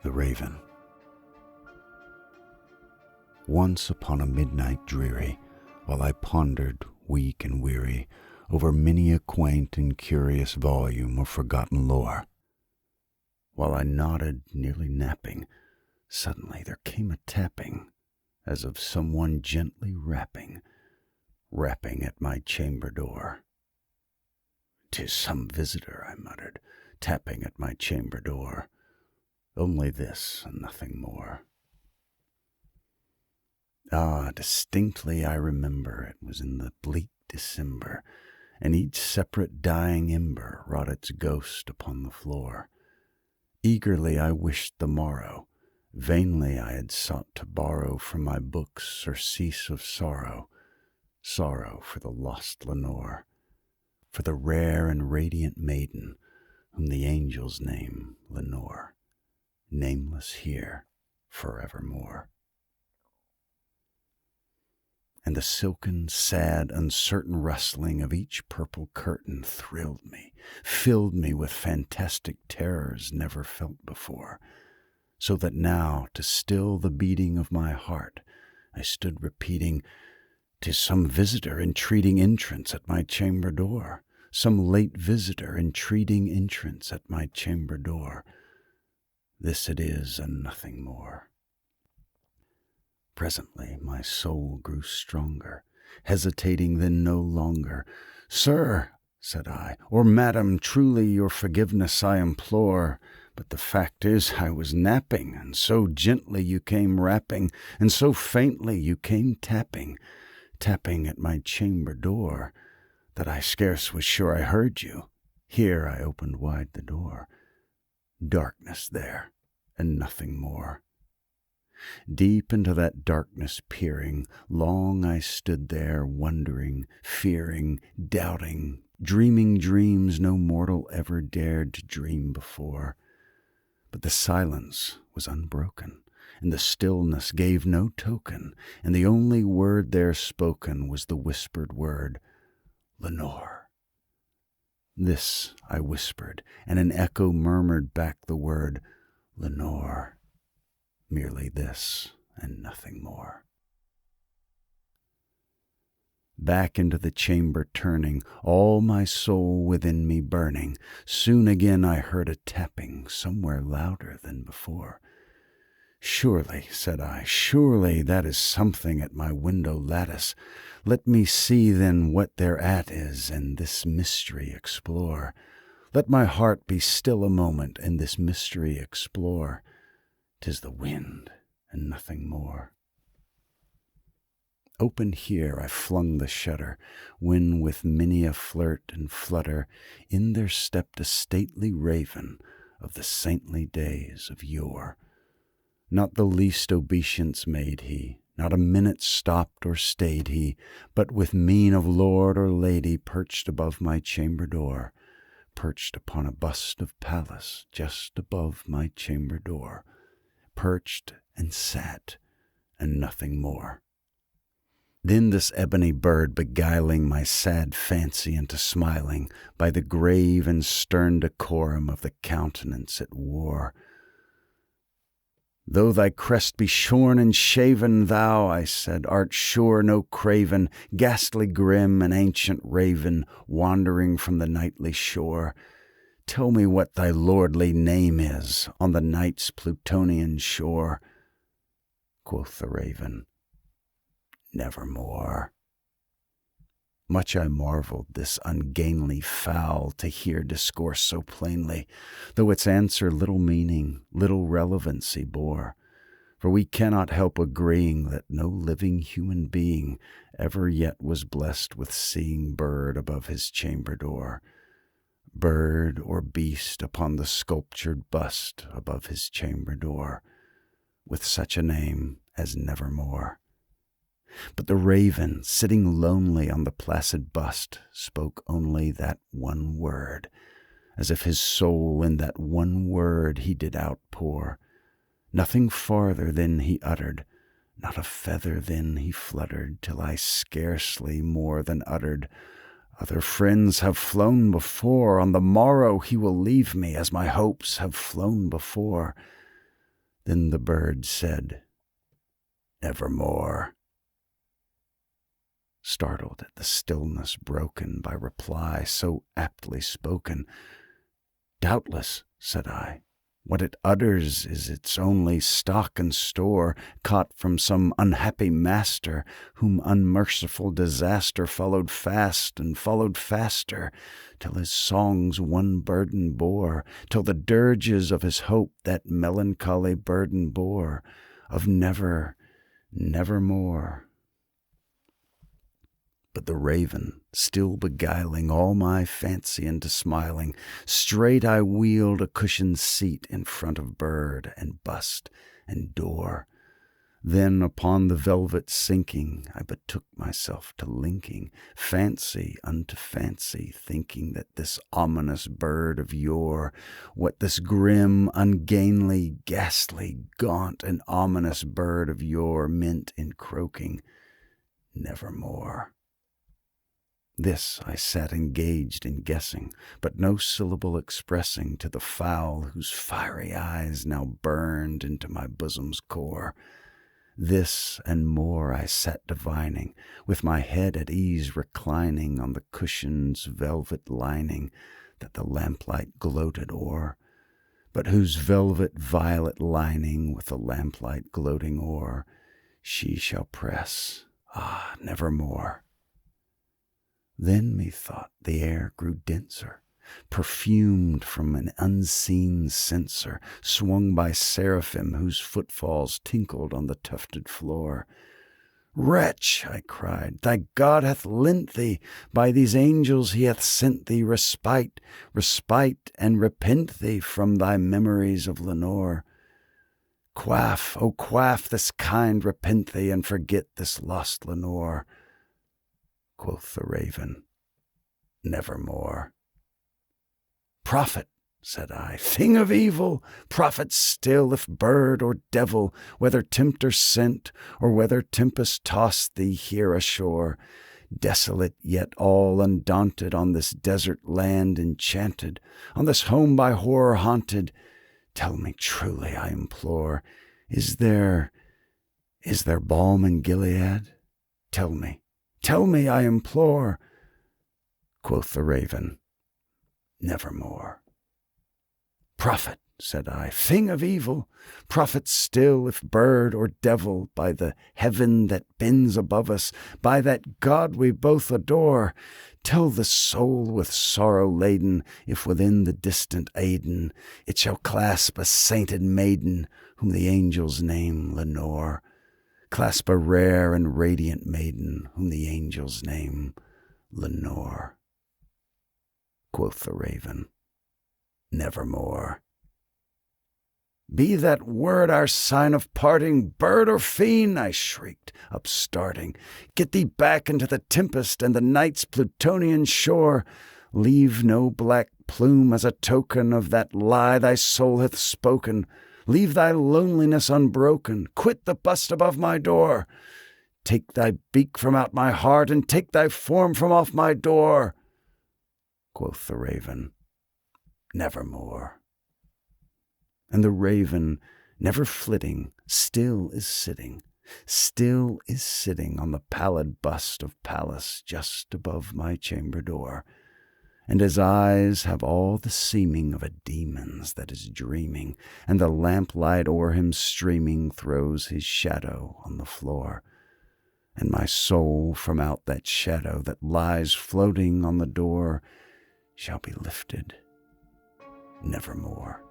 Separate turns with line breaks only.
the Raven. Once upon a midnight dreary, while I pondered, weak and weary, over many a quaint and curious volume of forgotten lore, while I nodded, nearly napping, suddenly there came a tapping, as of someone gently rapping at my chamber door. "'Tis some visitor," I muttered, tapping at my chamber door. Only this and nothing more. Ah, distinctly I remember it was in the bleak December, and each separate dying ember wrought its ghost upon the floor. Eagerly I wished the morrow, vainly I had sought to borrow from my books surcease of sorrow, sorrow for the lost Lenore, for the rare and radiant maiden whom the angels name Lenore, nameless here forevermore. And the silken, sad, uncertain rustling of each purple curtain thrilled me, filled me with fantastic terrors never felt before, so that now, to still the beating of my heart, I stood repeating, "'Tis some visitor entreating entrance at my chamber door, some late visitor entreating entrance at my chamber door. This it is and nothing more." Presently my soul grew stronger, hesitating then no longer. "Sir," said I, "or madam, truly your forgiveness I implore, but the fact is I was napping, and so gently you came rapping, and so faintly you came tapping at my chamber door, that I scarce was sure I heard you." Here I opened wide the door. Darkness there, and nothing more. Deep into that darkness peering, long I stood there, wondering, fearing, doubting, dreaming dreams no mortal ever dared to dream before. But the silence was unbroken, and the stillness gave no token, and the only word there spoken was the whispered word, "Lenore." This I whispered, and an echo murmured back the word, "Lenore." Merely this and nothing more. Back into the chamber turning, all my soul within me burning, soon again I heard a tapping somewhere louder than before. "Surely," said I, "surely that is something at my window lattice. Let me see then what thereat is, and this mystery explore. Let my heart be still a moment, and this mystery explore. 'Tis the wind and nothing more." Open here I flung the shutter, when with many a flirt and flutter in there stepped a stately raven of the saintly days of yore. Not the least obeisance made he, not a minute stopped or stayed he, but with mien of lord or lady perched above my chamber door, perched upon a bust of Pallas just above my chamber door, perched and sat, and nothing more. Then this ebony bird, beguiling my sad fancy into smiling by the grave and stern decorum of the countenance it wore. "Though thy crest be shorn and shaven, thou," I said, "art sure no craven, ghastly grim and ancient raven, wandering from the nightly shore. Tell me what thy lordly name is on the night's Plutonian shore." Quoth the raven, "Nevermore." Much I marveled this ungainly fowl to hear discourse so plainly, though its answer little meaning, little relevancy bore. For we cannot help agreeing that no living human being ever yet was blessed with seeing bird above his chamber door, bird or beast upon the sculptured bust above his chamber door, with such a name as Nevermore. But the raven, sitting lonely on the placid bust, spoke only that one word, as if his soul in that one word he did outpour. Nothing farther then he uttered, not a feather then he fluttered, till I scarcely more than uttered, "Other friends have flown before, on the morrow he will leave me, as my hopes have flown before." Then the bird said, "Nevermore." Startled at the stillness broken by reply so aptly spoken, "Doubtless," said I, "what it utters is its only stock and store, caught from some unhappy master, whom unmerciful disaster followed fast and followed faster, till his songs one burden bore, till the dirges of his hope that melancholy burden bore, of never, nevermore." But the raven, still beguiling all my fancy into smiling, straight I wheeled a cushioned seat in front of bird and bust and door. Then upon the velvet sinking, I betook myself to linking fancy unto fancy, thinking that this ominous bird of yore, what this grim, ungainly, ghastly, gaunt, and ominous bird of yore meant in croaking, "Nevermore." This I sat engaged in guessing, but no syllable expressing to the fowl whose fiery eyes now burned into my bosom's core. This and more I sat divining, with my head at ease reclining on the cushion's velvet lining that the lamplight gloated o'er, but whose velvet violet lining with the lamplight gloating o'er she shall press, nevermore. Then methought the air grew denser, perfumed from an unseen censer, swung by seraphim whose footfalls tinkled on the tufted floor. "Wretch," I cried, "thy God hath lent thee, by these angels he hath sent thee respite, and repent thee from thy memories of Lenore. Quaff, oh quaff this kind repenthe, and forget this lost Lenore." Quoth the raven, "Nevermore." "Prophet," said I, "thing of evil, prophet still, if bird or devil, whether tempter sent, or whether tempest tossed thee here ashore, desolate yet all undaunted, on this desert land enchanted, on this home by horror haunted, tell me truly, I implore, is there balm in Gilead? Tell me, I implore." Quoth the raven, "Nevermore." "Prophet," said I, "thing of evil, prophet still, if bird or devil, by the heaven that bends above us, by that God we both adore, tell the soul with sorrow laden, if within the distant Aidenn it shall clasp a sainted maiden, whom the angels name Lenore, clasp a rare and radiant maiden, whom the angels name Lenore." Quoth the raven, "Nevermore." "Be that word our sign of parting, bird or fiend?" I shrieked, upstarting. "Get thee back into the tempest and the night's Plutonian shore. Leave no black plume as a token of that lie thy soul hath spoken. Leave thy loneliness unbroken. Quit the bust above my door. Take thy beak from out my heart, and take thy form from off my door." Quoth the raven, "Nevermore." And the raven, never flitting, still is sitting on the pallid bust of Pallas just above my chamber door, and his eyes have all the seeming of a demon's that is dreaming, and the lamplight o'er him streaming throws his shadow on the floor, and my soul from out that shadow that lies floating on the door shall be lifted nevermore.